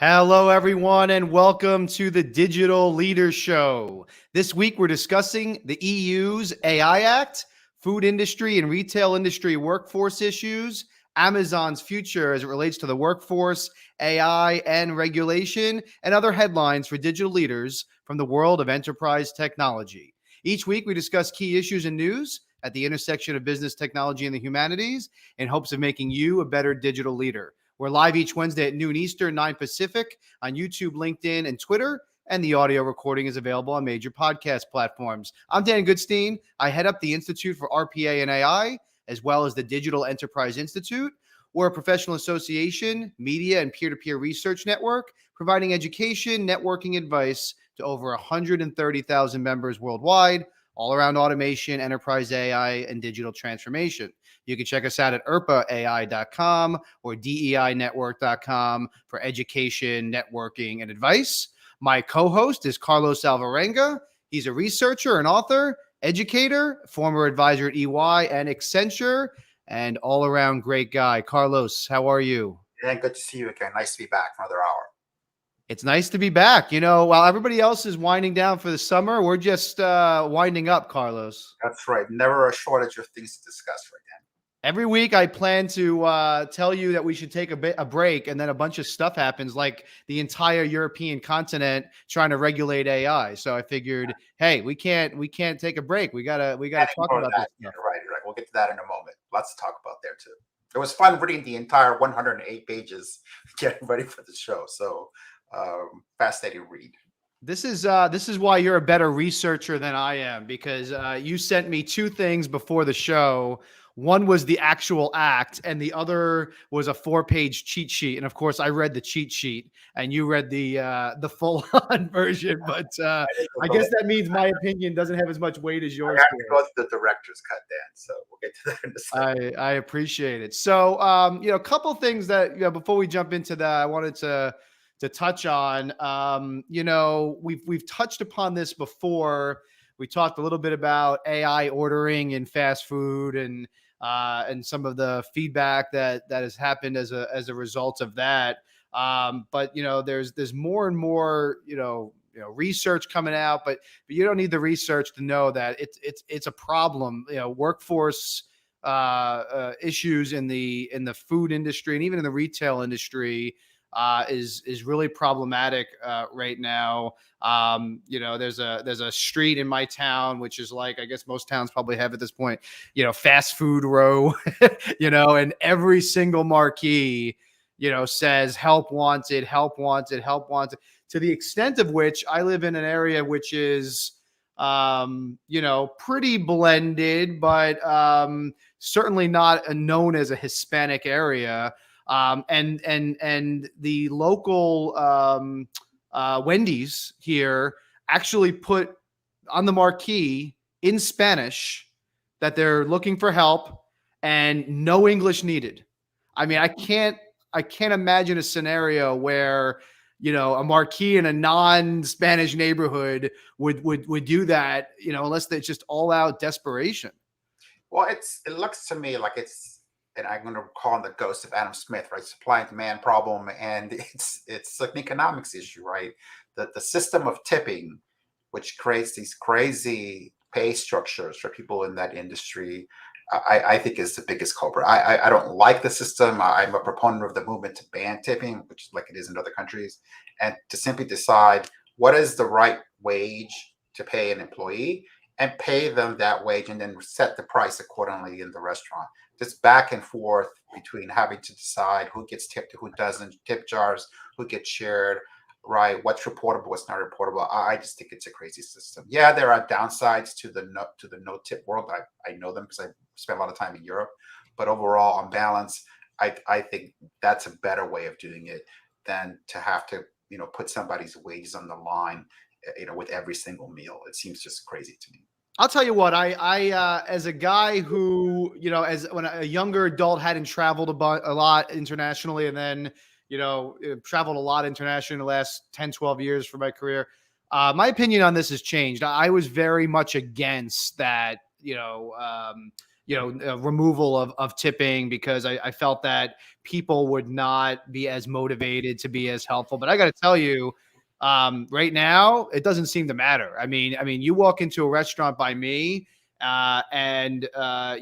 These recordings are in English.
Hello, everyone, and welcome to the Digital Leader Show. This week, we're discussing the EU's AI Act, food industry and retail industry workforce issues, Amazon's future as it relates to the workforce, AI, and regulation, and other headlines for digital leaders from the world of enterprise technology. Each week, we discuss key issues and news at the intersection of business, technology, and the humanities in hopes of making you a better digital leader. We're live each Wednesday at noon Eastern, 9 Pacific on YouTube, LinkedIn, and Twitter. And the audio recording is available on major podcast platforms. I'm Dan Goodstein. I head up the Institute for RPA and AI, as well as the Digital Enterprise Institute. We're a professional association, media, and peer-to-peer research network, providing education, networking advice to over 130,000 members worldwide, all around automation, enterprise AI, and digital transformation. You can check us out at irpaai.com or deinetwork.com for education, networking, and advice. My co-host is Carlos Alvarenga. He's a researcher and author, educator, former advisor at EY and Accenture, and all-around great guy. Carlos, how are you? Yeah, good to see you again. Nice to be back for another hour. It's nice to be back. You know, while everybody else is winding down for the summer, we're just winding up, Carlos. That's right. Never a shortage of things to discuss right now. Every week I plan to tell you that we should take a break, and then a bunch of stuff happens, like the entire European continent trying to regulate AI. So I figured, hey, we can't take a break. We gotta talk about this stuff. Right. We'll get to that in a moment. Lots to talk about there too. It was fun reading the entire 108 pages, getting ready for the show. So fascinating read. This is why you're a better researcher than I am, because you sent me two things before the show. One was the actual act, and the other was a 4-page cheat sheet. And of course, I read the cheat sheet, and you read the full-on version. But I guess that means my opinion doesn't have as much weight as yours. I have to go to the director's cut, Dan. So we'll get to that in a second. I appreciate it. So a couple things that before we jump into that, I wanted to touch on. We've touched upon this before. We talked a little bit about AI ordering in fast food and some of the feedback that has happened as a result of that. But there's more and more research coming out, but you don't need the research to know that it's a problem. Workforce issues in the food industry and even in the retail industry is really problematic right now. There's a street in my town, which is like, I guess most towns probably have at this point, fast food row, and every single marquee, says help wanted, help wanted, help wanted, to the extent of which I live in an area which is, pretty blended, but certainly not known as a Hispanic area. And the local Wendy's here actually put on the marquee in Spanish that they're looking for help and no English needed. I mean, I can't imagine a scenario where a marquee in a non-Spanish neighborhood would do that, unless it's just all out desperation. Well, it looks to me like it's, and I'm going to call on the ghost of Adam Smith, right? Supply and demand problem, and it's like an economics issue, right? The system of tipping, which creates these crazy pay structures for people in that industry, I think is the biggest culprit. I don't like the system. I'm a proponent of the movement to ban tipping, which is like it is in other countries, and to simply decide what is the right wage to pay an employee and pay them that wage, and then set the price accordingly in the restaurant. Just back and forth between having to decide who gets tipped, who doesn't, tip jars, who gets shared, right? What's reportable, what's not reportable. I just think it's a crazy system. Yeah, there are downsides to the no tip world. I know them because I spent a lot of time in Europe. But overall, on balance, I think that's a better way of doing it than to have to put somebody's wages on the line, with every single meal. It seems just crazy to me. I'll tell you what, I as a guy who, when a younger adult hadn't traveled a lot internationally, and then, traveled a lot internationally in the last 10, 12 years for my career, my opinion on this has changed. I was very much against that, removal of tipping, because I felt that people would not be as motivated to be as helpful. But I got to tell you, right now, it doesn't seem to matter. I mean, you walk into a restaurant by me, and the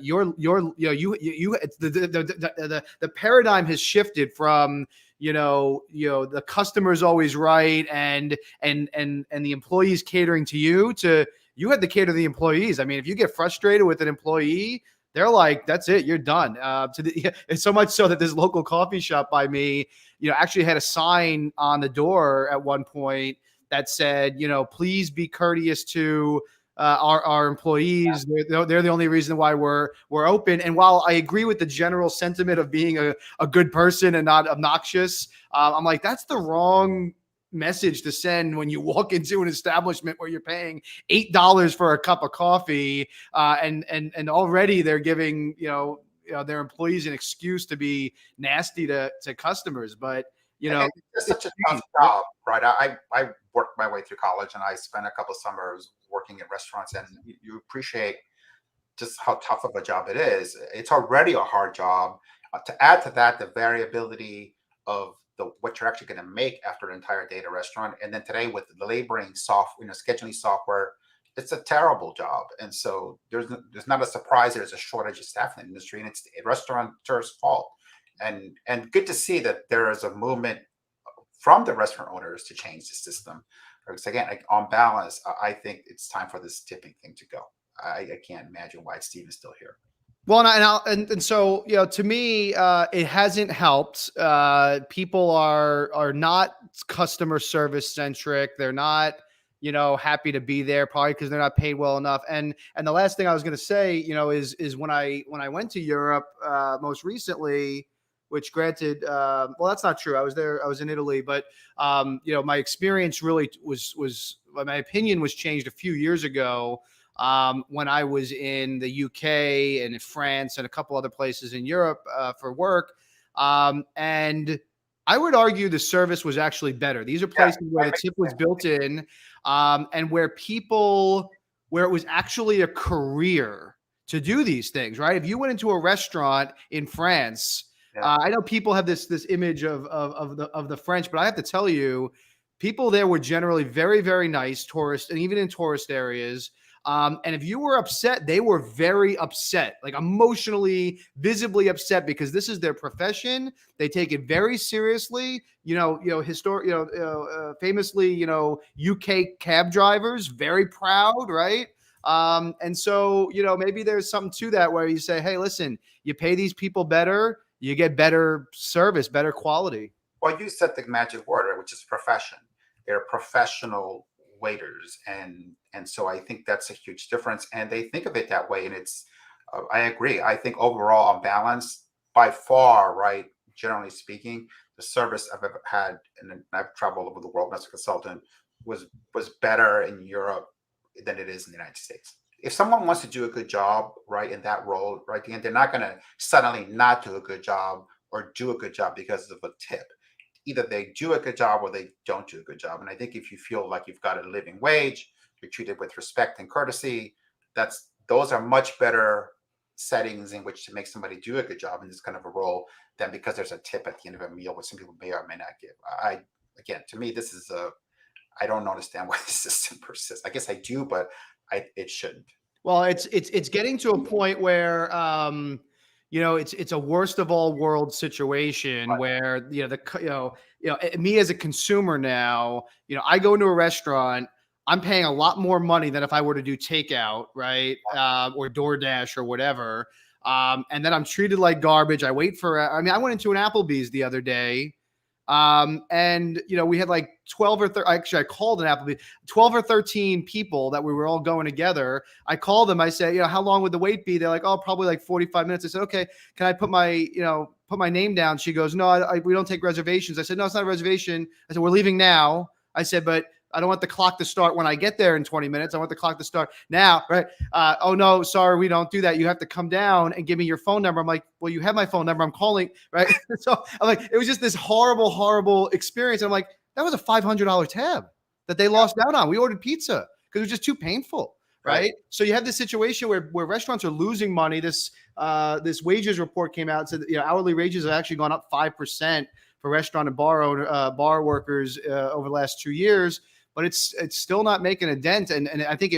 paradigm has shifted from the customer's always right, and the employees catering to you, to you had to cater to the employees. I mean, if you get frustrated with an employee, they're like, that's it, you're done. It's so much so that this local coffee shop by me, actually had a sign on the door at one point that said, please be courteous to our employees. They're the only reason why we're open. And while I agree with the general sentiment of being a good person and not obnoxious, I'm like, that's the wrong message to send when you walk into an establishment where you're paying $8 for a cup of coffee, and already they're giving their employees an excuse to be nasty to customers. But it's such a tough job, right? I worked my way through college, and I spent a couple of summers working at restaurants, and you appreciate just how tough of a job it is. It's already a hard job. To add to that, the variability of what you're actually going to make after an entire day at a restaurant, and then today with the labeling software, scheduling software, it's a terrible job. And so there's not a surprise there's a shortage of staff in the industry, and it's the restaurateurs' fault. And good to see that there is a movement from the restaurant owners to change the system. Because again, on balance, I think it's time for this tipping thing to go. I can't imagine why Steve is still here. Well, and so to me, it hasn't helped. People are not customer service centric. They're not happy to be there, probably because they're not paid well enough. And the last thing I was going to say, is when I went to Europe most recently, which granted, well, that's not true. I was there. I was in Italy, but my experience really was my opinion was changed a few years ago. When I was in the UK and in France and a couple other places in Europe for work. And I would argue the service was actually better. These are places where the tip was built in, and where it was actually a career to do these things, right? If you went into a restaurant in France, I know people have this image of the French, but I have to tell you, people there were generally very, very nice, tourists, and even in tourist areas. And if you were upset, they were very upset, like emotionally, visibly upset, because this is their profession. They take it very seriously. Famously, UK cab drivers, very proud, right? And so, maybe there's something to that where you say, hey, listen, you pay these people better, you get better service, better quality. Well, you said the magic word, right, which is profession. They're professional waiters, and so I think that's a huge difference, and they think of it that way. And it's I agree. I think overall, on balance, by far, right, generally speaking, the service I've ever had, and I've traveled over the world as a consultant, was better in Europe than it is in the United States. If someone wants to do a good job, right, in that role, right, they're not going to suddenly not do a good job or do a good job because of a tip. Either they do a good job or they don't do a good job. And I think if you feel like you've got a living wage, you're treated with respect and courtesy, those are much better settings in which to make somebody do a good job in this kind of a role than because there's a tip at the end of a meal, which some people may or may not give. Again, to me, this is I don't understand why the system persists. I guess I do, but it shouldn't. Well, it's getting to a point where it's a worst of all worlds situation, right, where me as a consumer now, I go into a restaurant, I'm paying a lot more money than if I were to do takeout, right, or DoorDash or whatever, and then I'm treated like garbage. I went into an Applebee's the other day. And we had like 12 or 13, actually I called an Applebee's, 12 or 13 people that we were all going together. I called them. I said, how long would the wait be? They're like, oh, probably like 45 minutes. I said, okay, can I put my name down? She goes, no, we don't take reservations. I said, no, it's not a reservation. I said, we're leaving now. I said, but I don't want the clock to start when I get there in 20 minutes. I want the clock to start now, right? Oh, no, sorry, we don't do that. You have to come down and give me your phone number. I'm like, well, you have my phone number. I'm calling, right? So I'm like, it was just this horrible, horrible experience. I'm like, that was a $500 tab that they lost out on. We ordered pizza because it was just too painful, right? So you have this situation where restaurants are losing money. This wages report came out and said that, hourly wages have actually gone up 5% for restaurant and bar workers over the last 2 years, but it's still not making a dent. And I think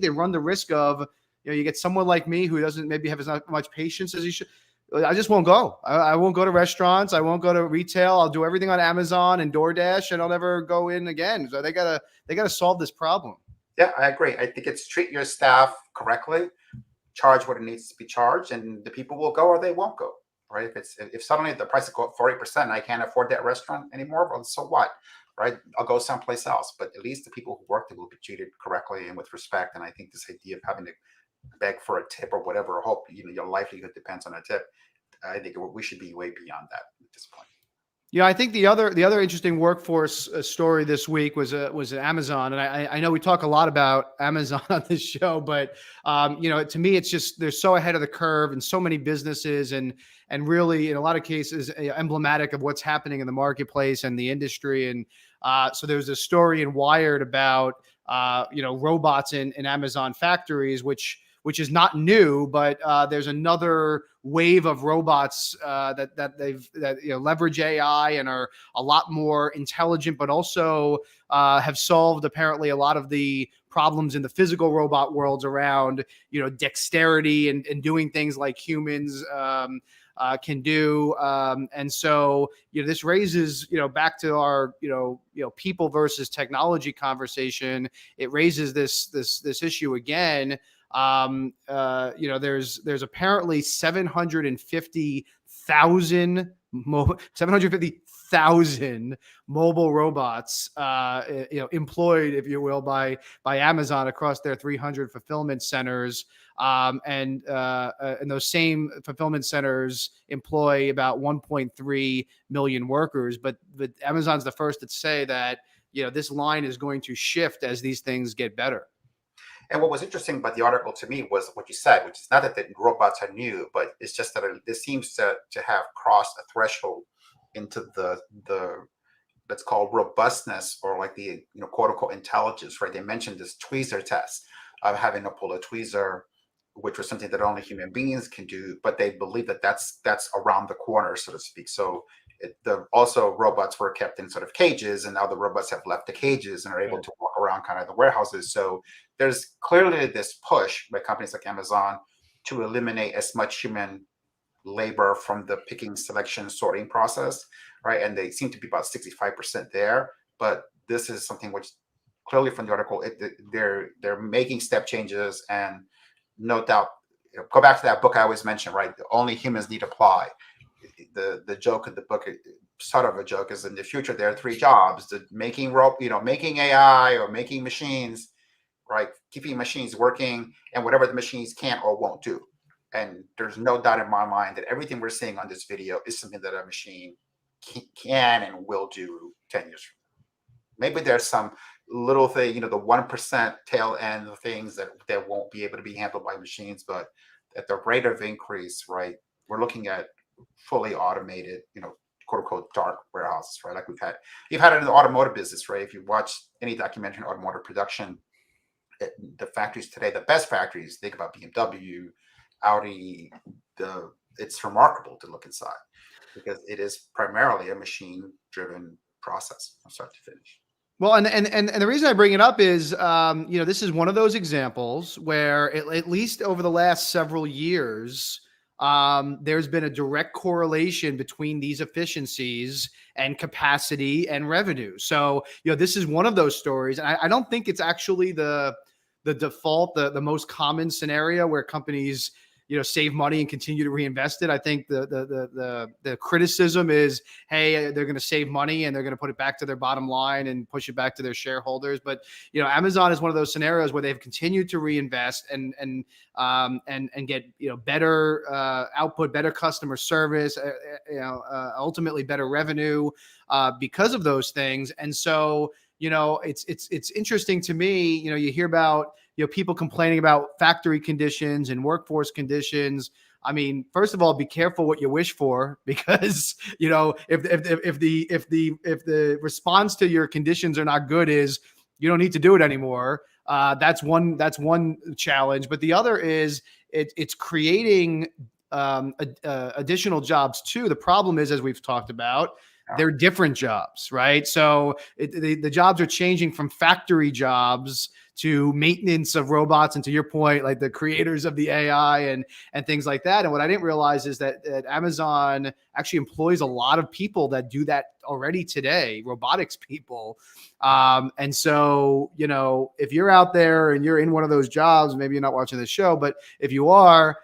they run the risk of, you get someone like me who doesn't maybe have as much patience as he should. I just won't go. I won't go to restaurants. I won't go to retail. I'll do everything on Amazon and DoorDash, and I'll never go in again. So they gotta solve this problem. Yeah, I agree. I think it's treat your staff correctly, charge what it needs to be charged, and the people will go or they won't go. Right? If suddenly the price go up 40% and I can't afford that restaurant anymore, well, so what? Right? I'll go someplace else. But at least the people who work there will be treated correctly and with respect. And I think this idea of having to beg for a tip or whatever, or hope your livelihood depends on a tip, I think we should be way beyond that at this point. Yeah, I think the other interesting workforce story this week was Amazon, and I know we talk a lot about Amazon on this show, but to me, it's just they're so ahead of the curve, and so many businesses, and really in a lot of cases emblematic of what's happening in the marketplace and the industry. And so there's a story in Wired about robots in Amazon factories, which is not new, but there's another wave of robots that leverage AI and are a lot more intelligent, but also have solved apparently a lot of the problems in the physical robot worlds around dexterity and doing things like humans can do. And so this raises back to our people versus technology conversation. It raises this issue again. There's apparently 750,000 mobile robots, employed, if you will, by Amazon across their 300 fulfillment centers. And those same fulfillment centers employ about 1.3 million workers. But Amazon's the first to say that, this line is going to shift as these things get better. And what was interesting about the article to me was what you said, which is not that the robots are new, but it's just that this seems to have crossed a threshold into the let's call robustness, or like the quote unquote intelligence, right? They mentioned this tweezer test of having to pull a tweezer, which was something that only human beings can do, but they believe that that's around the corner, so to speak. So also robots were kept in sort of cages, and now the robots have left the cages and are able to walk around kind of the warehouses. So there's clearly this push by companies like Amazon to eliminate as much human labor from the picking, selection, sorting process, right? And they seem to be about 65% there. But this is something which clearly from the article, they're making step changes, and no doubt, go back to that book I always mention, right? Only humans need apply. The joke of the book, sort of a joke, is in the future there are 3 jobs: making AI or making machines, right? Keeping machines working, and whatever the machines can't or won't do. And there's no doubt in my mind that everything we're seeing on this video is something that a machine can and will do 10 years from now. Maybe there's some little thing, the 1% tail end of things that won't be able to be handled by machines, but at the rate of increase, right, we're looking at fully automated, quote unquote dark warehouses, right? Like you've had it in the automotive business, right? If you watch any documentary on automotive production, the factories today, the best factories, think about BMW, Audi, it's remarkable to look inside, because it is primarily a machine driven process from start to finish. Well, and the reason I bring it up is, this is one of those examples where at least over the last several years, there's been a direct correlation between these efficiencies and capacity and revenue. So, this is one of those stories. And I don't think it's actually the default, the most common scenario where companies, save money and continue to reinvest it. I think the criticism is, hey, they're going to save money and they're going to put it back to their bottom line and push it back to their shareholders. But Amazon is one of those scenarios where they've continued to reinvest and get better output, better customer service, ultimately better revenue because of those things. And so it's interesting to me. You hear about people complaining about factory conditions and workforce conditions. I mean, first of all, be careful what you wish for, because if the response to your conditions are not good, is you don't need to do it anymore. That's one challenge. But the other is it's creating additional jobs too. The problem is, as we've talked about, they're different jobs, right? So the jobs are changing from factory jobs to maintenance of robots, and to your point, like the creators of the AI and things like that. And what I didn't realize is that Amazon actually employs a lot of people that do that already today, robotics people. And so, if you're out there and you're in one of those jobs, maybe you're not watching the show, but if you are,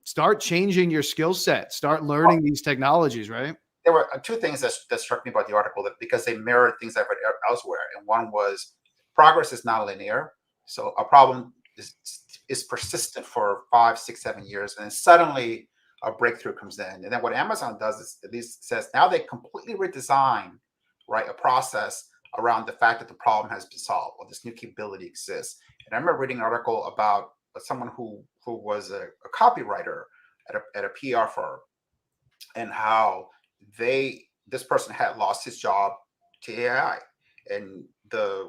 start changing your skill set, start learning these technologies, right? There were two things that struck me about the article, that because they mirrored things I've read elsewhere. And one was progress is not linear. So a problem is persistent for 5, 6, 7 years, and then suddenly a breakthrough comes in. And then what Amazon does is, at least says, now they completely redesign, right, a process around the fact that the problem has been solved or this new capability exists. And I remember reading an article about someone who was a copywriter at a PR firm, and how this person had lost his job to AI. And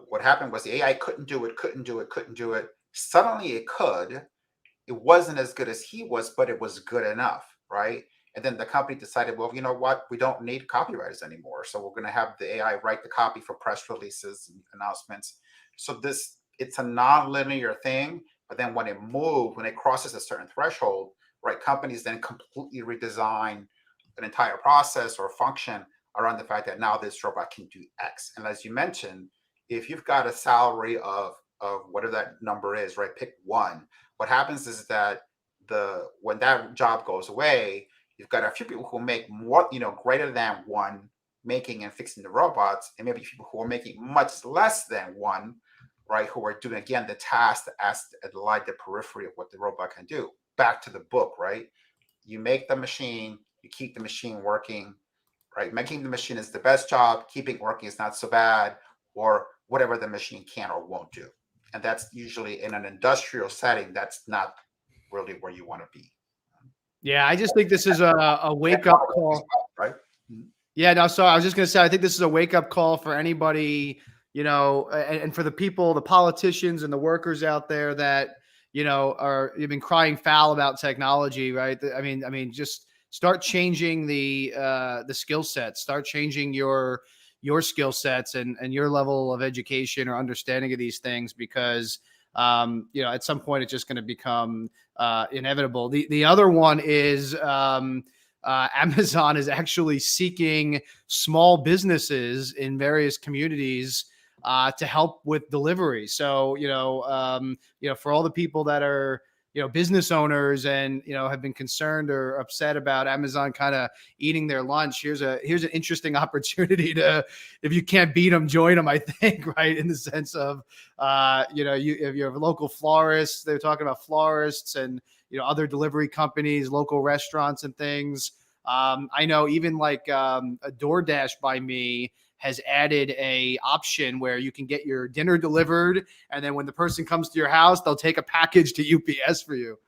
what happened was the AI couldn't do it. Suddenly it could. It wasn't as good as he was, but it was good enough, right? And then the company decided, well, you know what? We don't need copywriters anymore. So we're going to have the AI write the copy for press releases and announcements. So it's a non-linear thing. But then when it crosses a certain threshold, right, companies then completely redesign an entire process or function around the fact that now this robot can do X. And as you mentioned, if you've got a salary of whatever that number is, right, pick one. What happens is that when that job goes away, you've got a few people who make more, greater than one, making and fixing the robots, and maybe people who are making much less than one, right, who are doing, again, the task that lie at the periphery of what the robot can do. Back to the book, right? You make the machine, you keep the machine working, right? Making the machine is the best job. Keeping working is not so bad, or whatever the machine can or won't do. And that's usually in an industrial setting. That's not really where you want to be. Yeah, I just think this is a wake up call, right? Yeah, no, sorry. I was just going to say, I think this is a wake up call for anybody, and for the people, the politicians and the workers out there that, you've been crying foul about technology, right? I mean, just start changing the skill sets, start changing your skill sets and your level of education or understanding of these things, because, at some point it's just going to become inevitable. The other one is, Amazon is actually seeking small businesses in various communities to help with delivery. So, for all the people that are, business owners and, have been concerned or upset about Amazon kind of eating their lunch, here's an interesting opportunity to, if you can't beat them, join them, I think, right? In the sense of, if you have local florists, they're talking about florists and, other delivery companies, local restaurants and things. I know even like a DoorDash by me has added a option where you can get your dinner delivered, and then when the person comes to your house, they'll take a package to UPS for you.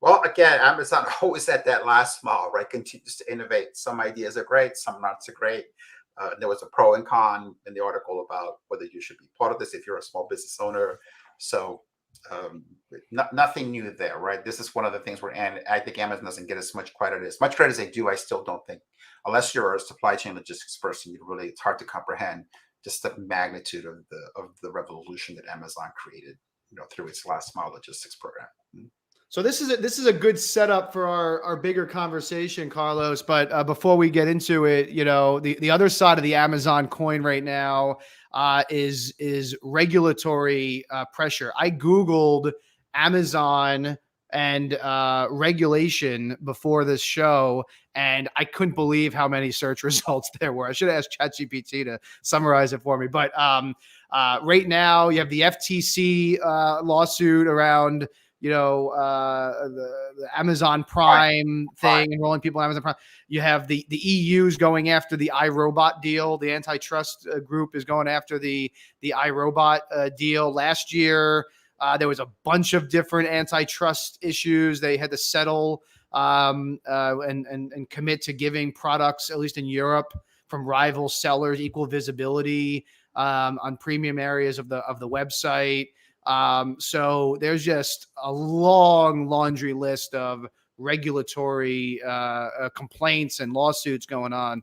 Well, again, Amazon always at that last mile, right? Continues to innovate. Some ideas are great, some not so great. There was a pro and con in the article about whether you should be part of this if you're a small business owner. So nothing new there, right? This is one of the things where, and I think Amazon doesn't get as much credit as they do. I still don't think, unless you're a supply chain logistics person, it's hard to comprehend just the magnitude of the revolution that Amazon created, through its last mile logistics program. So this is a good setup for our bigger conversation, Carlos. But before we get into it, the other side of the Amazon coin right now is regulatory pressure. I Googled Amazon and regulation before this show, and I couldn't believe how many search results there were. I should have asked ChatGPT to summarize it for me. But right now, you have the FTC lawsuit around the Amazon Prime thing, enrolling people in Amazon Prime. You have the EU's going after the iRobot deal. The antitrust group is going after the iRobot deal. Last year, there was a bunch of different antitrust issues. They had to settle and commit to giving products, at least in Europe, from rival sellers equal visibility. on premium areas of the website. So there's just a long laundry list of regulatory complaints and lawsuits going on.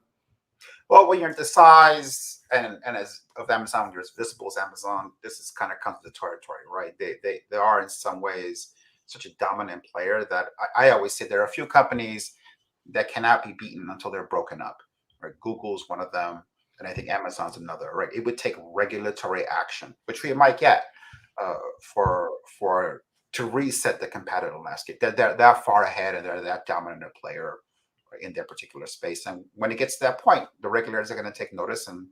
Well, when you're the size and as of Amazon, you're as visible as Amazon, this is kind of comes to the territory, right? They are in some ways such a dominant player that I always say there are a few companies that cannot be beaten until they're broken up. Right? Google's one of them, and I think Amazon's another. Right? It would take regulatory action, which we might get uh, for to reset the competitive landscape. They're that far ahead, and they're that dominant a player in their particular space. And when it gets to that point, the regulators are going to take notice, and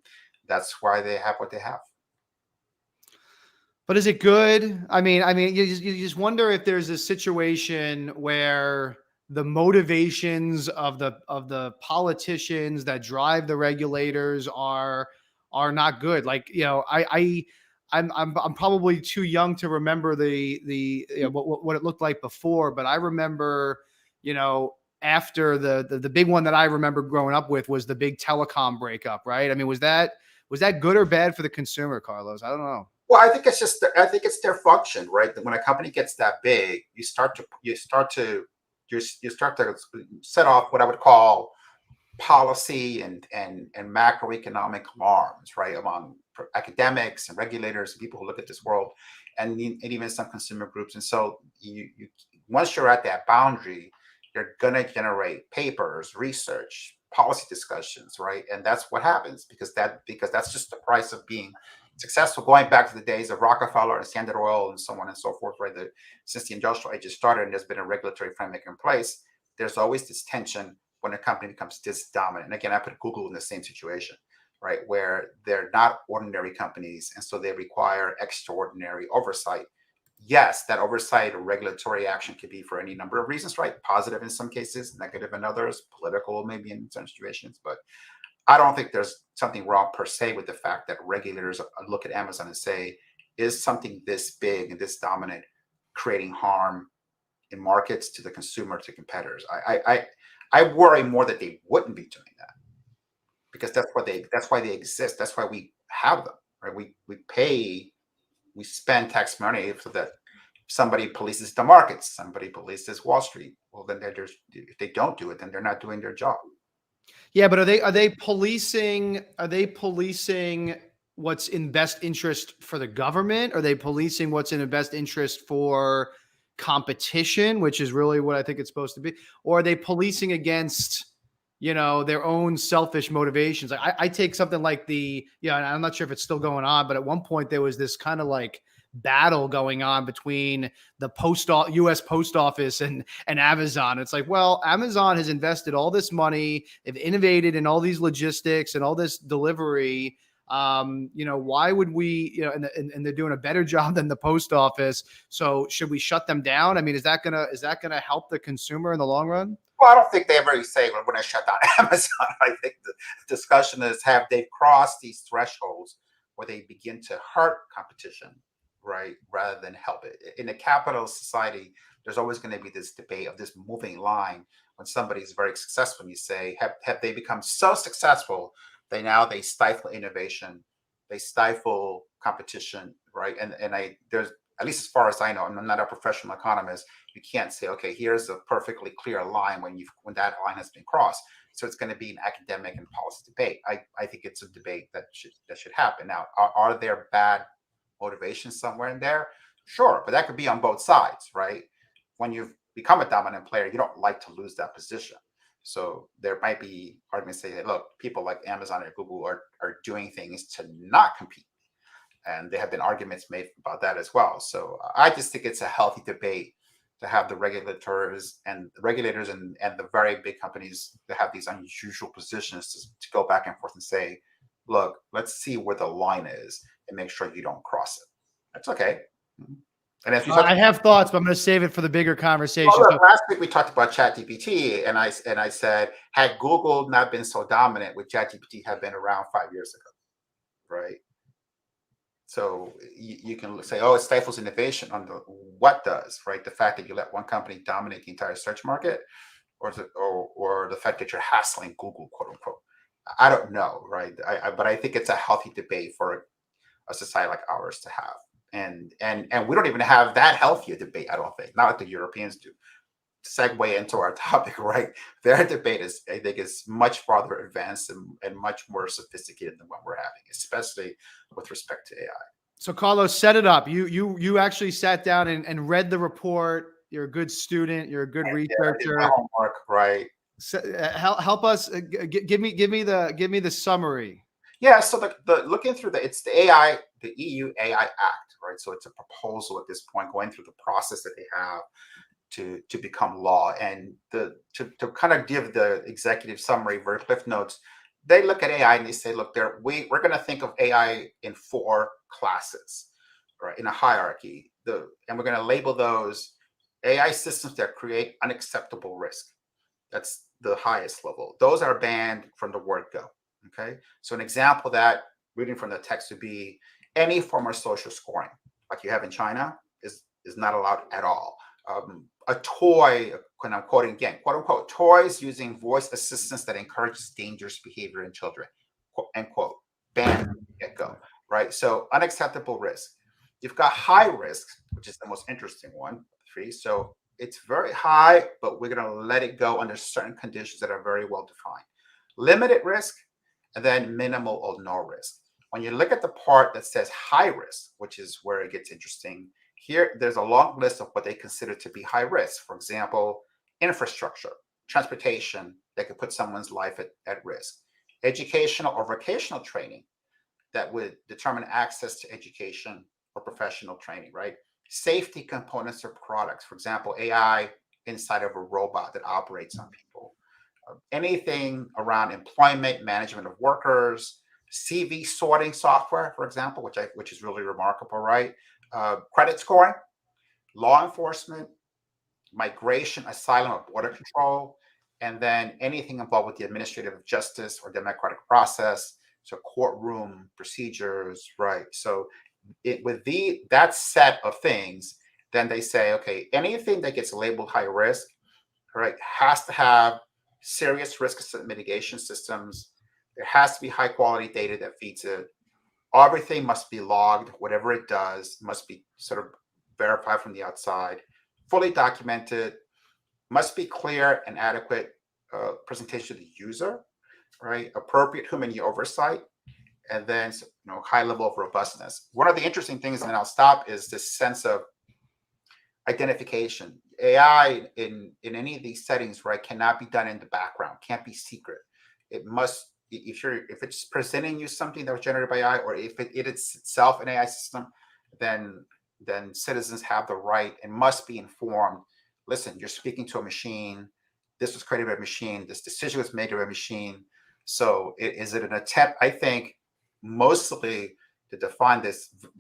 that's why they have what they have. But is it good? I mean, you just wonder if there's a situation where the motivations of the politicians that drive the regulators are not good. Like, I'm probably too young to remember what it looked like before, but I remember, after the big one that I remember growing up with was the big telecom breakup, right? I mean, was that good or bad for the consumer, Carlos? I don't know. Well, I think it's just I think it's their function, right? That when a company gets that big, you start to set off what I would call policy and macroeconomic alarms, right, among academics and regulators and people who look at this world, and even some consumer groups. And so you once you're at that boundary, you're gonna generate papers, research, policy discussions, right? And that's what happens because that's just the price of being successful. Going back to the days of Rockefeller and Standard Oil and so on and so forth, right? Since the industrial age has started and there's been a regulatory framework in place, there's always this tension when a company becomes this dominant. And again, I put Google in the same situation, right? Where they're not ordinary companies. And so they require extraordinary oversight. Yes, that oversight or regulatory action could be for any number of reasons, right? Positive in some cases, negative in others, political maybe in some situations. But I don't think there's something wrong per se with the fact that regulators look at Amazon and say, is something this big and this dominant creating harm in markets to the consumer, to competitors? I worry more that they wouldn't be doing that because that's why they exist. That's why we have them, right? We spend tax money so that somebody polices the markets, somebody polices Wall Street. Well, then if they don't do it, then they're not doing their job. Yeah, but are they policing what's in best interest for the government? Are they policing what's in the best interest for competition, which is really what I think it's supposed to be? Or are they policing against, their own selfish motivations? Like I take something like and I'm not sure if it's still going on, but at one point there was this kind of like battle going on between the U.S. Post Office and Amazon. It's like, well, Amazon has invested all this money, they've innovated in all these logistics and all this delivery. Why would we, and they're doing a better job than the post office. So should we shut them down? I mean, is that gonna help the consumer in the long run? Well, I don't think they ever say we're going to shut down Amazon. I think the discussion is have they crossed these thresholds where they begin to hurt competition, right, rather than help it. In a capitalist society, there's always going to be this debate of this moving line when somebody's very successful. And you say, have they become so successful they stifle innovation, they stifle competition, right? And there's at least as far as I know, I'm not a professional economist. You can't say, okay, here's a perfectly clear line when that line has been crossed. So it's going to be an academic and policy debate. I think it's a debate that should happen. Now, are there bad motivations somewhere in there? Sure, but that could be on both sides, right? When you've become a dominant player, you don't like to lose that position. So there might be arguments saying, look, people like Amazon or Google are doing things to not compete. And there have been arguments made about that as well. So I just think it's a healthy debate to have the regulators and the very big companies that have these unusual positions to go back and forth and say, look, let's see where the line is and make sure you don't cross it. That's okay. And if you I have thoughts, but I'm going to save it for the bigger conversation. Well, look, last week we talked about ChatGPT, and I said, had Google not been so dominant, would ChatGPT have been around 5 years ago, right? So you can say, oh, it stifles innovation. On what does, right? The fact that you let one company dominate the entire search market, or the fact that you're hassling Google, quote unquote. I don't know, right? But I think it's a healthy debate for a society like ours to have. And we don't even have that healthy a debate, I don't think, not like the Europeans do. Segue into our topic, right? Their debate is, I think, is much farther advanced and much more sophisticated than what we're having, especially with respect to AI. So Carlos, set it up. You actually sat down and read the report. You're a good student. You're a good Yeah, I did my researcher. homework, right? So, help us. Give me the summary. Yeah, so the looking through it's the AI, the EU AI Act, right? So it's a proposal at this point, going through the process that they have to become law. And to kind of give the executive summary, very cliff notes, they look at AI and they say, look, we're going to think of AI in 4 classes, right, in a hierarchy. And we're going to label those AI systems that create unacceptable risk. That's the highest level. Those are banned from the word go. Okay. So an example of that, reading from the text, would be any form of social scoring, like you have in China, is not allowed at all. A toy, when I'm quoting again, quote unquote, toys using voice assistance that encourages dangerous behavior in children, quote, end quote, banned get go. Right. So unacceptable risk. You've got high risk, which is the most interesting one, 3. So it's very high, but we're going to let it go under certain conditions that are very well defined. Limited risk, and then minimal or no risk. When you look at the part that says high risk, which is where it gets interesting, here there's a long list of what they consider to be high risk. For example, infrastructure, transportation that could put someone's life at risk, educational or vocational training that would determine access to education or professional training, right? Safety components of products, for example, AI inside of a robot that operates on people. Anything around employment, management of workers, CV sorting software, for example, which is really remarkable, right? Credit scoring, law enforcement, migration, asylum, or border control, and then anything involved with the administrative justice or democratic process, so courtroom procedures, right? So with that set of things, then they say, okay, anything that gets labeled high risk, right, has to have serious risk mitigation systems. There has to be high quality data that feeds it. Everything must be logged. Whatever it does must be sort of verified from the outside, fully documented, must be clear and adequate presentation to the user, right? Appropriate human oversight, and then high level of robustness. One of the interesting things, and I'll stop, is this sense of identification. AI in any of these settings, right, cannot be done in the background, can't be secret. It must, if it's presenting you something that was generated by AI, or if it is itself an AI system, then citizens have the right and must be informed. Listen, you're speaking to a machine. This was created by a machine. This decision was made by a machine. So is it an attempt, I think, mostly to define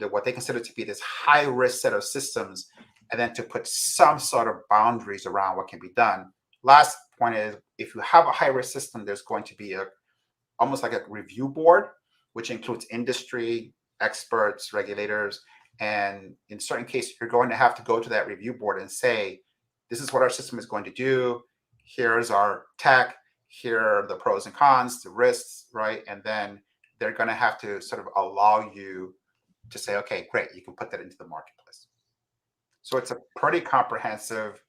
what they consider to be this high risk set of systems, and then to put some sort of boundaries around what can be done. Last point is, if you have a high risk system, there's going to be almost like a review board, which includes industry, experts, regulators. And in certain cases, you're going to have to go to that review board and say, this is what our system is going to do. Here's our tech. Here are the pros and cons, the risks, right? And then they're going to have to sort of allow you to say, okay, great, you can put that into the marketplace. So it's a pretty comprehensive,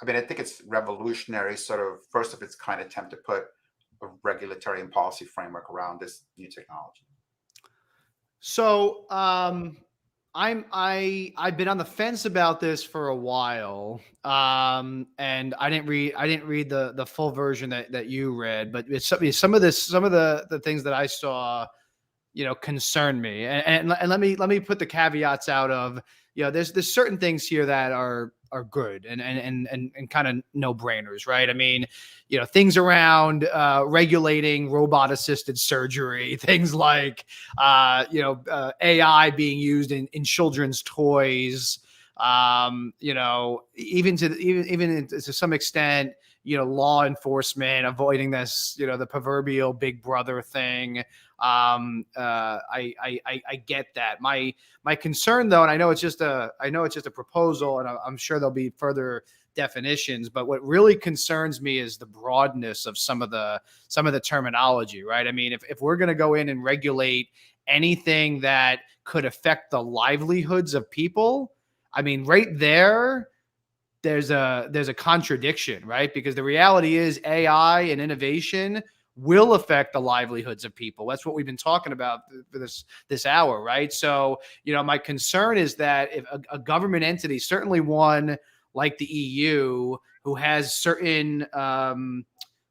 I mean, I think it's revolutionary, sort of first of its kind attempt to put a regulatory and policy framework around this new technology. So I've been on the fence about this for a while, and I didn't read the full version that you read, but some of the things that I saw, concern me, and let me put the caveats out of, there's certain things here that are good and kind of no brainers, right? I mean, things around regulating robot assisted surgery, things like AI being used in children's toys, even to some extent, law enforcement avoiding this, the proverbial big brother thing. I get that. My concern, though, and I know it's just a proposal, and I'm sure there'll be further definitions, but what really concerns me is the broadness of some of the terminology, right? I mean, if we're going to go in and regulate anything that could affect the livelihoods of people, I mean, right there, there's a contradiction, right? Because the reality is AI and innovation will affect the livelihoods of people. That's what we've been talking about for this hour, right? So, my concern is that if a government entity, certainly one like the EU, who has certain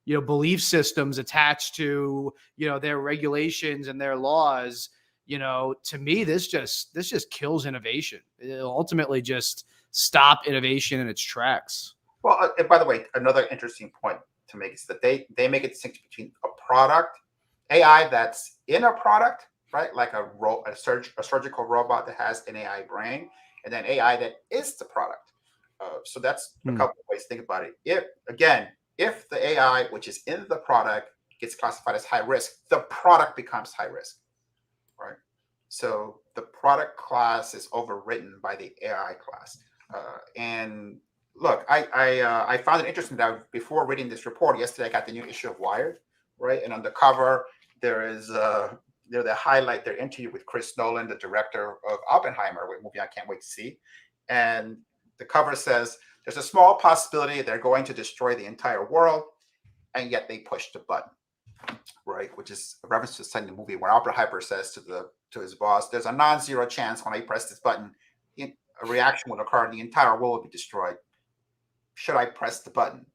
belief systems attached to their regulations and their laws, to me, this just kills innovation. It'll ultimately just stop innovation in its tracks. Well, and by the way, another interesting point to make is that they make a distinction between a product, AI that's in a product, right? Like a surgical robot that has an AI brain, and then AI that is the product. So that's a couple of ways to think about it. If the AI, which is in the product, gets classified as high risk, the product becomes high risk, right? So the product class is overwritten by the AI class. And look, I found it interesting that before reading this report yesterday, I got the new issue of Wired, right? And on the cover, there is they highlight their interview with Chris Nolan, the director of Oppenheimer, a movie I can't wait to see. And the cover says there's a small possibility they're going to destroy the entire world, and yet they pushed the button, right? Which is a reference to the movie where Oppenheimer says to his boss, "There's a non-zero chance when I press this button, a reaction will occur and the entire world will be destroyed. Should I press the button?"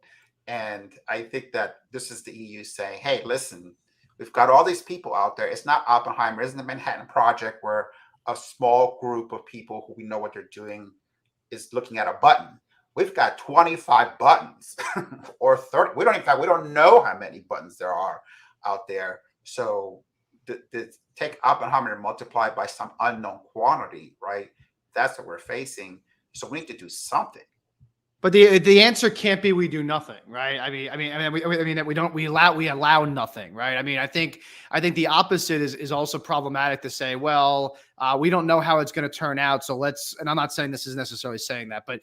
And I think that this is the EU saying, hey, listen, we've got all these people out there. It's not Oppenheimer, isn't the Manhattan Project where a small group of people who we know what they're doing is looking at a button. We've got 25 buttons or 30. We don't know how many buttons there are out there. So take Oppenheimer and multiply by some unknown quantity, right? That's what we're facing. So we need to do something. But the answer can't be we do nothing, right? I mean we allow nothing, right? I mean, I think the opposite is also problematic to say, well, we don't know how it's going to turn out, so let's. And I'm not saying this is necessarily saying that, but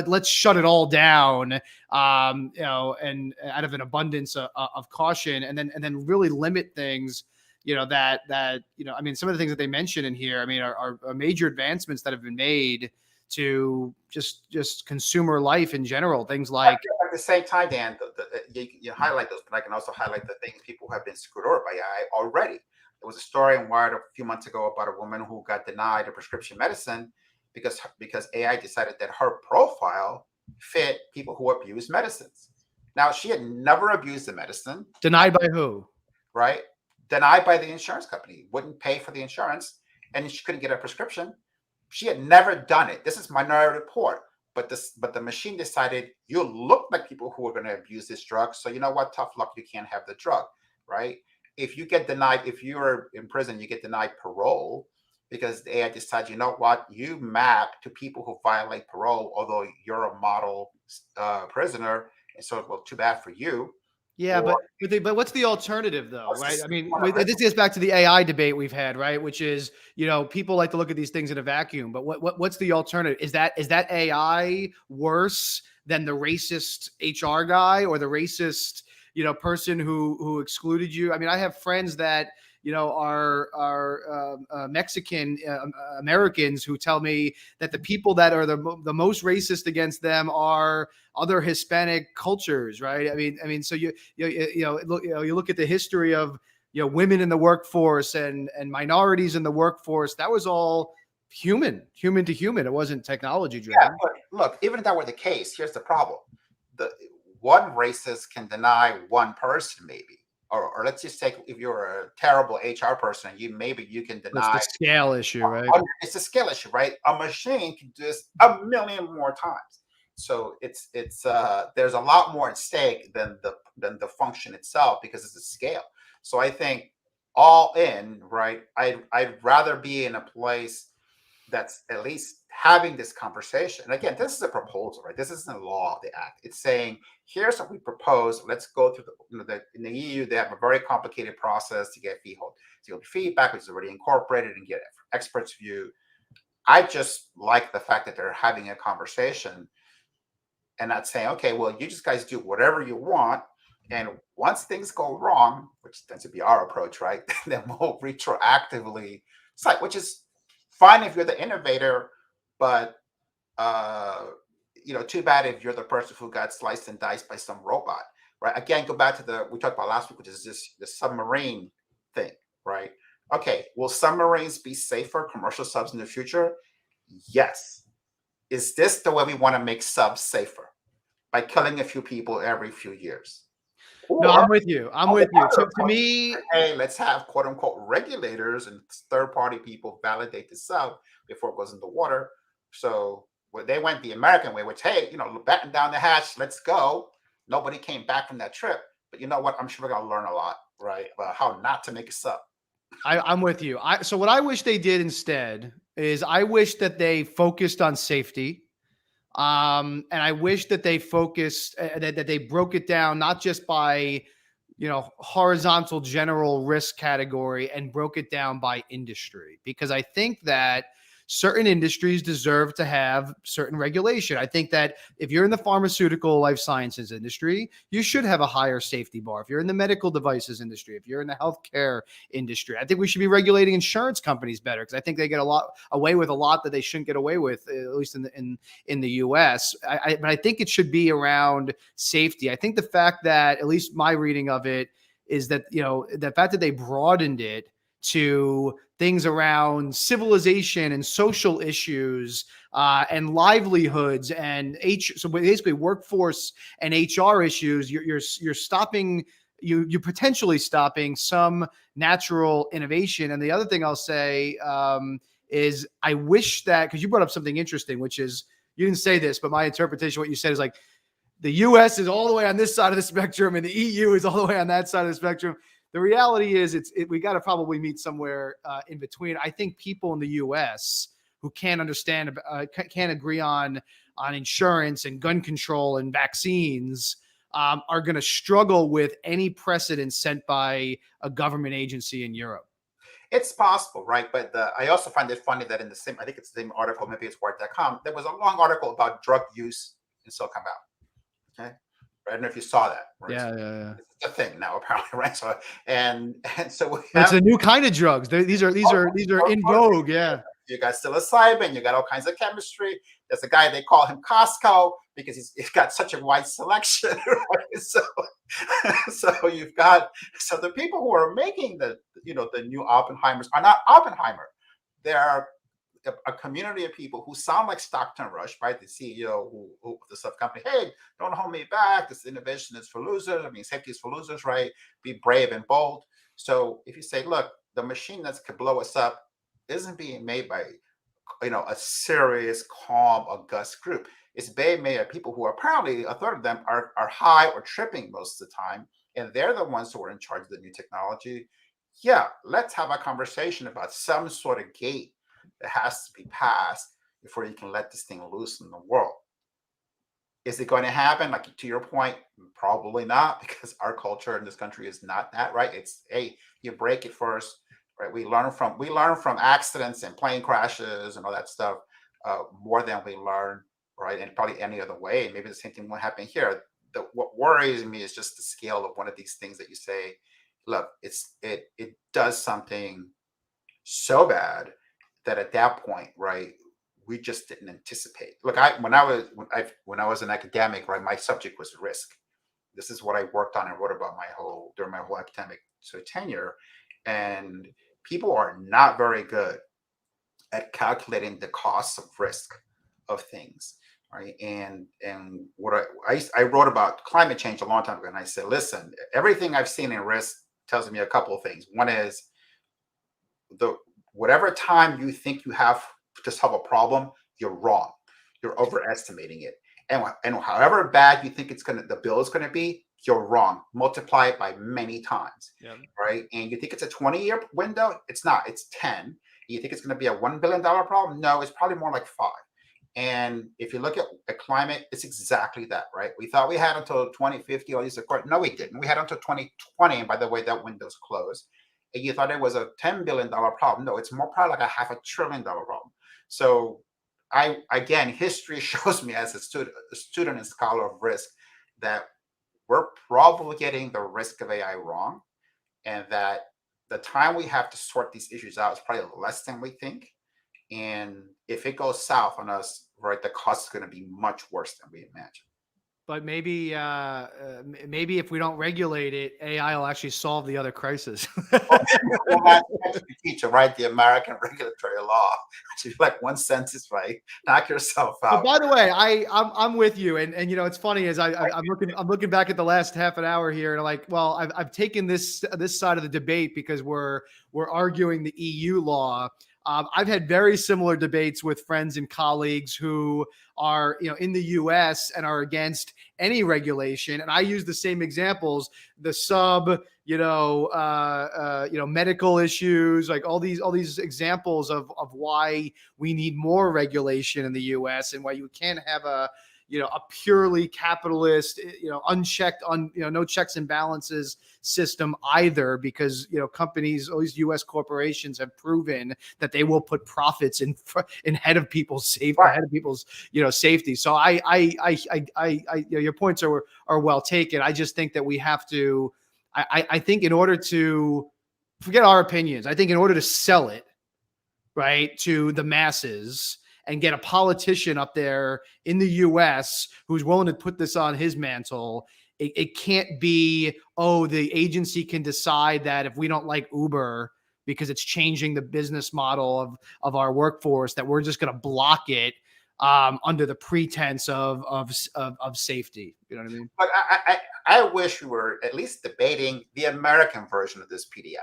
let's shut it all down, and out of an abundance of caution, and then really limit things. That I mean, some of the things that they mention in here, I mean, are major advancements that have been made to just consumer life in general. Things like, at the same time, Dan, you highlight those, but I can also highlight the things people have been screwed over by AI already. There was a story in Wired a few months ago about a woman who got denied a prescription medicine because AI decided that her profile fit people who abuse medicines. Now, she had never abused the medicine. Denied by who? Right? Denied by the insurance company. Wouldn't pay for the insurance, and she couldn't get a prescription. She had never done it. This is Minority Report. But the machine decided you look like people who are going to abuse this drug. So you know what? Tough luck. You can't have the drug, right? If you get denied, if you're in prison, you get denied parole because the AI decides, you know what? You map to people who violate parole, although you're a model prisoner. And so, well, too bad for you. Yeah, but what's the alternative, though, right? I mean, this gets back to the AI debate we've had, right? Which is, people like to look at these things in a vacuum. But what's the alternative? Is that AI worse than the racist HR guy or the racist, person who excluded you? I mean, I have friends that are Mexican Americans who tell me that the people that are the most racist against them are other Hispanic cultures, right? I mean, so you look at the history of women in the workforce and minorities in the workforce. That was all human to human. It wasn't technology driven. Yeah, but look, even if that were the case, here's the problem: the one racist can deny one person, maybe. Or let's just take if you're a terrible HR person, you can deny. It's the scale issue, right? It's a scale issue, right? A machine can do this a million more times. So it's there's a lot more at stake than the function itself because it's a scale. So I think all in, right? I'd rather be in a place that's at least having this conversation. And again, this is a proposal, right? This isn't a law of the act. It's saying, here's what we propose. Let's go through in the EU, they have a very complicated process to get feedback, which is already incorporated, and get experts' view. I just like the fact that they're having a conversation. and not saying, okay, well, you just guys do whatever you want. And once things go wrong, which tends to be our approach, right? Then we'll retroactively cite, which is fine if you're the innovator, but uh, too bad if you're the person who got sliced and diced by some robot, right? Again, go back to the we talked about last week, which is this the submarine thing, right? Okay, will submarines be safer, commercial subs in the future? Yes. Is this the way we want to make subs safer? By killing a few people every few years? No, Or I'm with you. I'm on the with you. other To approach, me, hey, let's have quote unquote regulators and third party people validate the sub before it goes in the water. So well, they went the American way, which, hey, batten down the hatch, let's go. Nobody came back from that trip. But you know what? I'm sure we're going to learn a lot, right? About how not to make a sub. I'm with you. So what I wish they did instead is I wish that they focused on safety. And I wish that they focused that they broke it down not just by horizontal general risk category and broke it down by industry, because I think that certain industries deserve to have certain regulation. I think that if you're in the pharmaceutical life sciences industry, you should have a higher safety bar. If you're in the medical devices industry, if you're in the healthcare industry, I think we should be regulating insurance companies better, because I think they get a lot away with a lot that they shouldn't get away with, at least in the US. But I think it should be around safety. I think the fact that, at least my reading of it, is that, the fact that they broadened it to things around civilization and social issues and livelihoods and so basically workforce and HR issues, you're stopping. You're potentially stopping some natural innovation. And the other thing I'll say is I wish that, because you brought up something interesting, which is, you didn't say this, but my interpretation of what you said is like, the US is all the way on this side of the spectrum and the EU is all the way on that side of the spectrum. The reality is we got to probably meet somewhere in between. I think people in the US who can't understand, can't agree on insurance and gun control and vaccines are going to struggle with any precedent set by a government agency in Europe. It's possible, right? But I also find it funny that in the same, I think it's the same article, maybe it's Wired.com, there was a long article about drug use in Silicon Valley. Okay. I don't know if you saw that. Yeah. It's a thing now, apparently, right? So and so we But it's have a new kind of drugs. These are in vogue. Yeah. you got psilocybin, you got all kinds of chemistry. There's a guy, they call him Costco because he's got such a wide selection. Right? So you've got the people who are making the new Oppenheimers are not Oppenheimer. They're a community of people who sound like Stockton Rush, right? The CEO who the sub company, hey, don't hold me back. This innovation is for losers. I mean, safety is for losers, right? Be brave and bold. So if you say, look, the machine that could blow us up isn't being made by a serious, calm, august group. It's being made by people who apparently a third of them are high or tripping most of the time, and they're the ones who are in charge of the new technology. Yeah, let's have a conversation about some sort of gate that has to be passed before you can let this thing loose in the world. Is it going to happen? Like, to your point, probably not, because our culture in this country is not that, right? It's, hey, you break it first, right? We learn from accidents and plane crashes and all that stuff more than we learn, right? And probably any other way. Maybe the same thing will happen here. What worries me is just the scale of one of these things that you say, look, it does something so bad that at that point, right, we just didn't anticipate. Look, when I was an academic, right, my subject was risk. This is what I worked on and wrote about during my whole academic tenure. And people are not very good at calculating the costs of risk of things, right? And what I wrote about climate change a long time ago, and I said, listen, everything I've seen in risk tells me a couple of things. One is whatever time you think you have to solve a problem, you're wrong. You're overestimating it. And however bad you think the bill is going to be, you're wrong. Multiply it by many times, right? And you think it's a 20-year window? It's not. It's 10. You think it's going to be a $1 billion problem? No, it's probably more like 5. And if you look at climate, it's exactly that, right? We thought we had until 2050, all these accords. No, we didn't. We had until 2020. And by the way, that window's closed. And you thought it was a $10 billion problem. No, it's more probably like a $500 billion problem. So again, history shows me as a student and scholar of risk that we're probably getting the risk of AI wrong, and that the time we have to sort these issues out is probably less than we think. And if it goes south on us, right, the cost is going to be much worse than we imagine. But maybe if we don't regulate it, AI will actually solve the other crisis. Well, that's what you teach, right? The American regulatory law. So you like one sentence, right? Knock yourself But out. by the way, I'm with you, and you know it's funny as I'm looking back at the last half an hour here, and I'm like, well, I've taken this side of the debate because we're arguing the EU law. I've had very similar debates with friends and colleagues who are in the U.S. and are against any regulation, and I use the same examples: the medical issues, like all these examples of why we need more regulation in the U.S. and why you can't have a purely capitalist, unchecked, no checks and balances system either, because companies, all these U.S. corporations have proven that they will put profits in ahead of people's safety, Right. ahead of people's safety. So your points are well taken. I just think that we have to. I think in order to forget our opinions, I think in order to sell it right to the masses and get a politician up there in the US who's willing to put this on his mantle, it can't be, oh, the agency can decide that if we don't like Uber because it's changing the business model of our workforce, that we're just going to block it under the pretense of safety. You know what I mean? But I wish we were at least debating the American version of this PDF,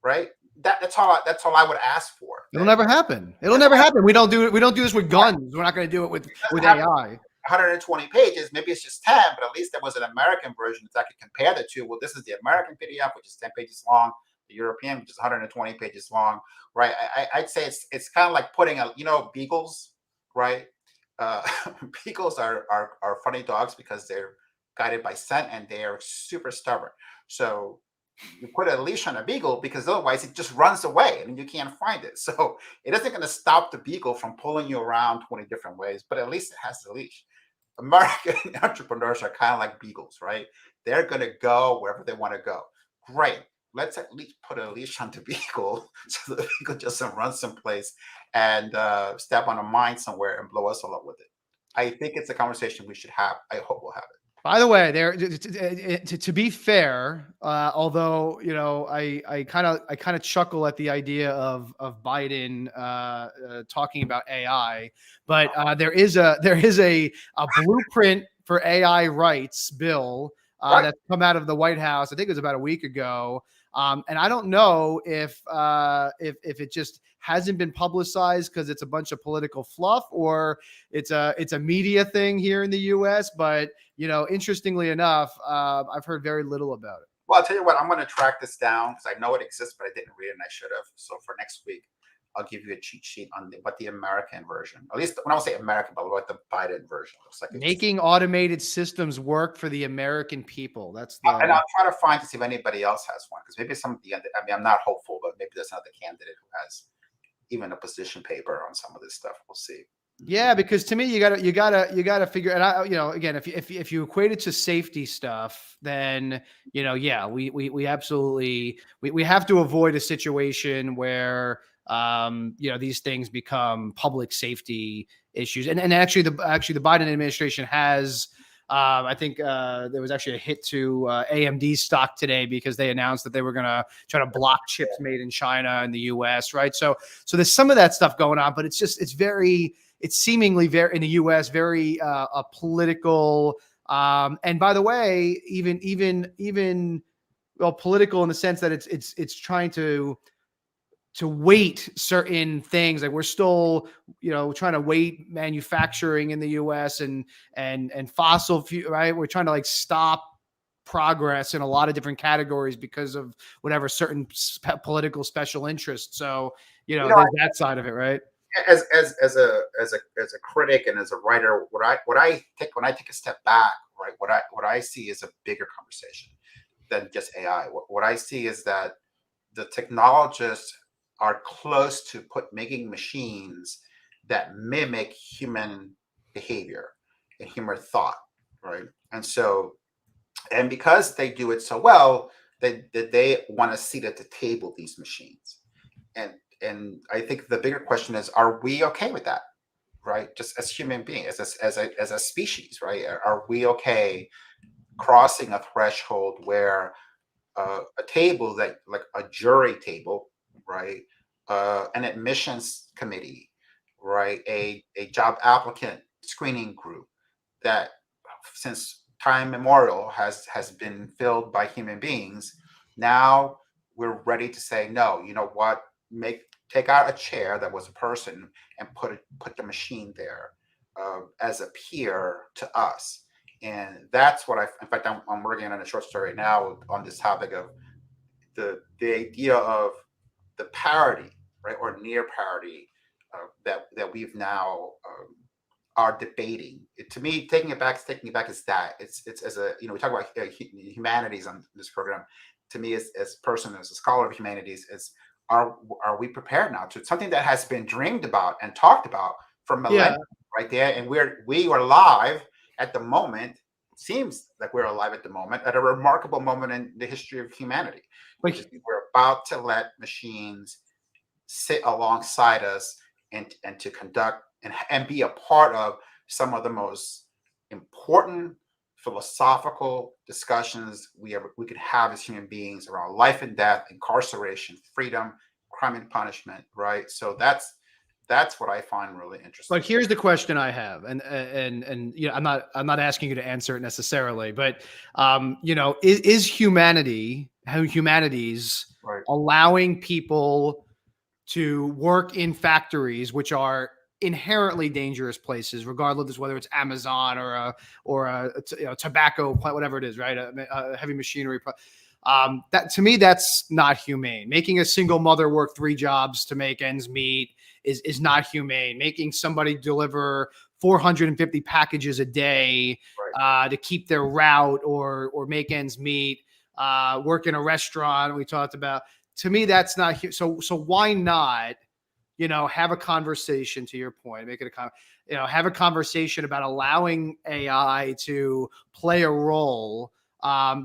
right? That's all I would ask for. It'll never happen. It'll never happen. We don't do it. We don't do this with guns. We're not going to do it with AI. 120 pages, maybe it's just 10, but at least there was an American version that I could compare the two. Well, this is the American PDF, which is 10 pages long, the European, which is 120 pages long, right? I'd say it's kind of like putting beagles, right? Uh, Beagles are funny dogs because they're guided by scent and they are super stubborn. So you put a leash on a beagle because otherwise it just runs away and you can't find it. So it isn't going to stop the beagle from pulling you around 20 different ways, but at least it has the leash. American entrepreneurs are kind of like beagles, right? They're going to go wherever they want to go. Great. Let's at least put a leash on the beagle so the beagle just doesn't run someplace and step on a mine somewhere and blow us all up with it. I think it's a conversation we should have. I hope we'll have it. By the way, to be fair, although I kind of chuckle at the idea of Biden talking about AI, but there is a blueprint for AI rights bill Right. that's come out of the White House. I think it was about a week ago, and I don't know if it just hasn't been publicized because it's a bunch of political fluff, or it's a media thing here in the U.S. But interestingly enough, I've heard very little about it. Well, I'll tell you what, I'm going to track this down because I know it exists, but I didn't read it and I should have. So for next week, I'll give you a cheat sheet on what the American version, at least when I say American, but what the Biden version looks like. Making automated systems work for the American people. That's and I'll try to find to see if anybody else has one, because maybe some of the, I mean, I'm not hopeful, but maybe there's another candidate who has even a position paper on some of this stuff. We'll see. Yeah, because to me, you gotta figure. And again, if you equate it to safety stuff, then yeah, we absolutely we have to avoid a situation where these things become public safety issues. And actually the Biden administration has. I think there was actually a hit to AMD stock today because they announced that they were going to try to block chips made in China and the U.S. Right, so there's some of that stuff going on, but it's seemingly very in the U.S. very a political. And by the way, even political in the sense that it's trying to weight certain things. Like we're still, trying to weight manufacturing in the U.S. and fossil fuel, right? We're trying to stop progress in a lot of different categories because of whatever certain political special interests. So, there's that side of it, right? As a critic and as a writer, what I think when I take a step back, right, what I see is a bigger conversation than just AI. What I see is that the technologists are close to making machines that mimic human behavior and human thought, right? And so, and because they do it so well, they want a seat at the table, these machines. And I think the bigger question is, are we okay with that, right? Just as human beings, as a species, right? Are we okay crossing a threshold where a table that, like a jury table, right? An admissions committee, right? A job applicant screening group that since time immemorial has been filled by human beings. Now we're ready to say, no, you know what? Take out a chair that was a person and put the machine there as a peer to us. And that's what in fact, I'm working on a short story now on this topic of the idea of the parity, right, or near parity that we've now are debating. To me, taking it back is that it's as a, we talk about humanities on this program. To me, as a person, as a scholar of humanities, is are we prepared now to something that has been dreamed about and talked about for Yeah. millennia, right there, and we are live at the moment. Seems like we're alive at the moment at a remarkable moment in the history of humanity, which is we're about to let machines sit alongside us and to conduct and be a part of some of the most important philosophical discussions we could have as human beings around life and death, incarceration, freedom, crime and punishment, right? So that's what I find really interesting. But here's the question I have, and I'm not asking you to answer it necessarily, but is humanities Right. allowing people to work in factories which are inherently dangerous places, regardless of whether it's Amazon or a tobacco plant, whatever it is, right? A heavy machinery. That to me, that's not humane. Making a single mother work 3 jobs to make ends meet is not humane. Making somebody deliver 450 packages a day to keep their route or make ends meet, work in a restaurant we talked about. To me, that's not so. So why not, have a conversation, to your point, make it have a conversation about allowing AI to play a role.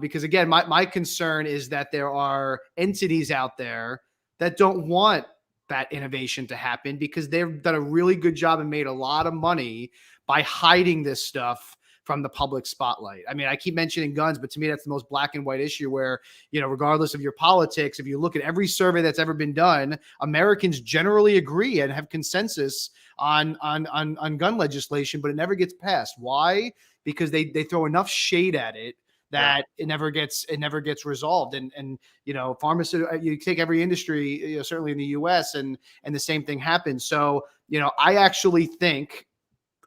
Because again, my concern is that there are entities out there that don't want that innovation to happen because they've done a really good job and made a lot of money by hiding this stuff from the public spotlight. I mean, I keep mentioning guns, but to me, that's the most black and white issue where, regardless of your politics, if you look at every survey that's ever been done, Americans generally agree and have consensus on gun legislation, but it never gets passed. Why? Because they throw enough shade at it that it never gets resolved. And pharmaceutical, you take every industry, certainly in the US, and the same thing happens. So, I actually think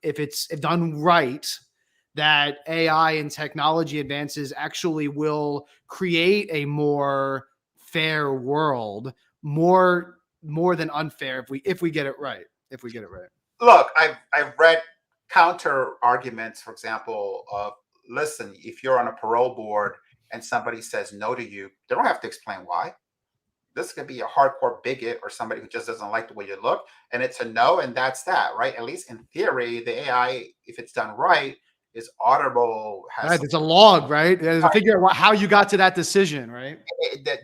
if done right, that AI and technology advances actually will create a more fair world, more than unfair, if we get it right. Look, I've read counter arguments, for example, of listen, if you're on a parole board and somebody says no to you, they don't have to explain why. This could be a hardcore bigot or somebody who just doesn't like the way you look, and it's a no, and that's that, right? At least in theory, the AI, if it's done right, is auditable, has Right, it's a log, right? There's a figure out how you got to that decision, right?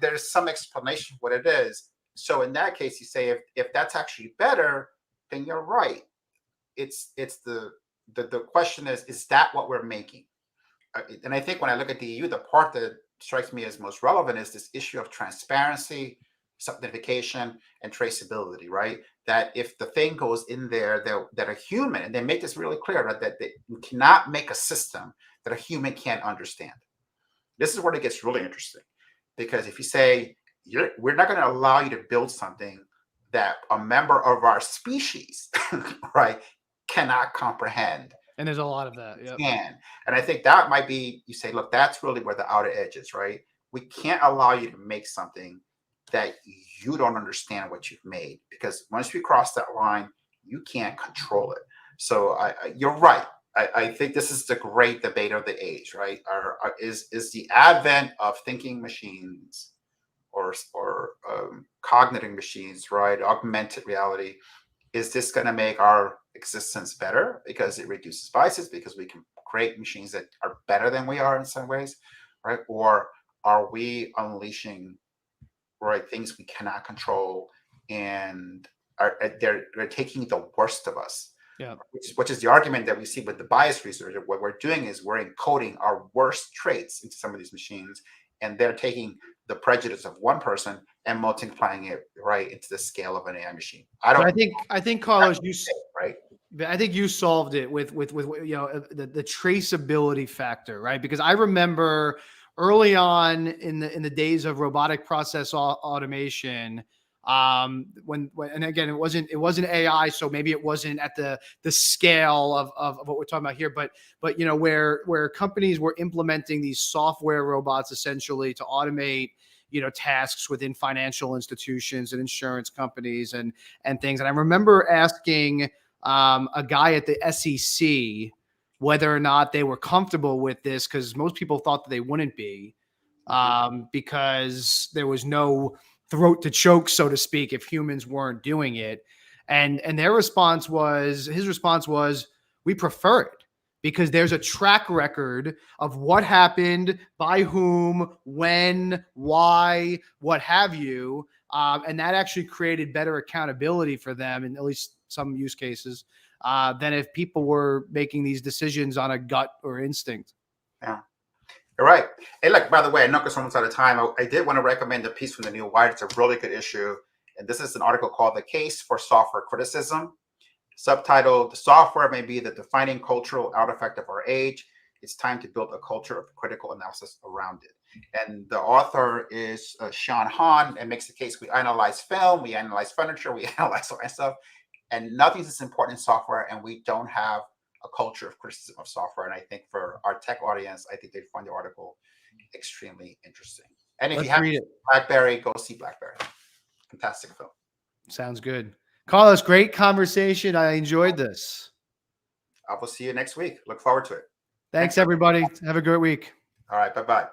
there's some explanation what it is. So in that case, you say if that's actually better, then you're right. It's the question is that what we're making? And I think when I look at the EU, the part that strikes me as most relevant is this issue of transparency, certification, and traceability, right? That if the thing goes in there that a human, and they make this really clear, right, that you cannot make a system that a human can't understand. This is where it gets really interesting. Because if you say, we're not going to allow you to build something that a member of our species, right, cannot comprehend. And there's a lot of that. Yep. And I think that might be, you say, look, that's really where the outer edge is, right? We can't allow you to make something that you don't understand what you've made, because once we cross that line, you can't control it. So you're right. I think this is the great debate of the age, right? Is the advent of thinking machines or cognitive machines, right? Augmented reality, is this going to make our existence better because it reduces biases, because we can create machines that are better than we are in some ways, right? Or are we unleashing, right, things we cannot control, and they're taking the worst of us? Yeah. Which is the argument that we see with the bias research. What we're doing is we're encoding our worst traits into some of these machines, and they're taking the prejudice of one person and multiplying it right into the scale of an AI machine. I think Carlos, right. I think you solved it with the traceability factor, right? Because I remember early on in the days of robotic process automation, when and again it wasn't AI, so maybe it wasn't at the scale of what we're talking about here, but where companies were implementing these software robots essentially to automate tasks within financial institutions and insurance companies and things. And I remember asking a guy at the SEC whether or not they were comfortable with this, because most people thought that they wouldn't be, because there was no throat to choke, so to speak, if humans weren't doing it. And his response was, we prefer it because there's a track record of what happened, by whom, when, why, what have you. And that actually created better accountability for them in at least some use cases than if people were making these decisions on a gut or instinct. Yeah, you're right. Hey, look, by the way, I know because almost out of time, I did want to recommend a piece from the New Wired. It's a really good issue. And this is an article called "The Case for Software Criticism." Subtitled, "The Software May Be the Defining Cultural Artifact of Our Age. It's time to build a culture of critical analysis around it." And the author is Sean Hahn, and makes the case we analyze film, we analyze furniture, we analyze all that stuff, and nothing's as important in software, and we don't have a culture of criticism of software. And I think for our tech audience, I think they'd find the article extremely interesting. And if you have BlackBerry, go see BlackBerry. Fantastic film. Sounds good. Carlos, great conversation. I enjoyed this. I will see you next week. Look forward to it. Thanks everybody. Have a great week. All right. Bye-bye.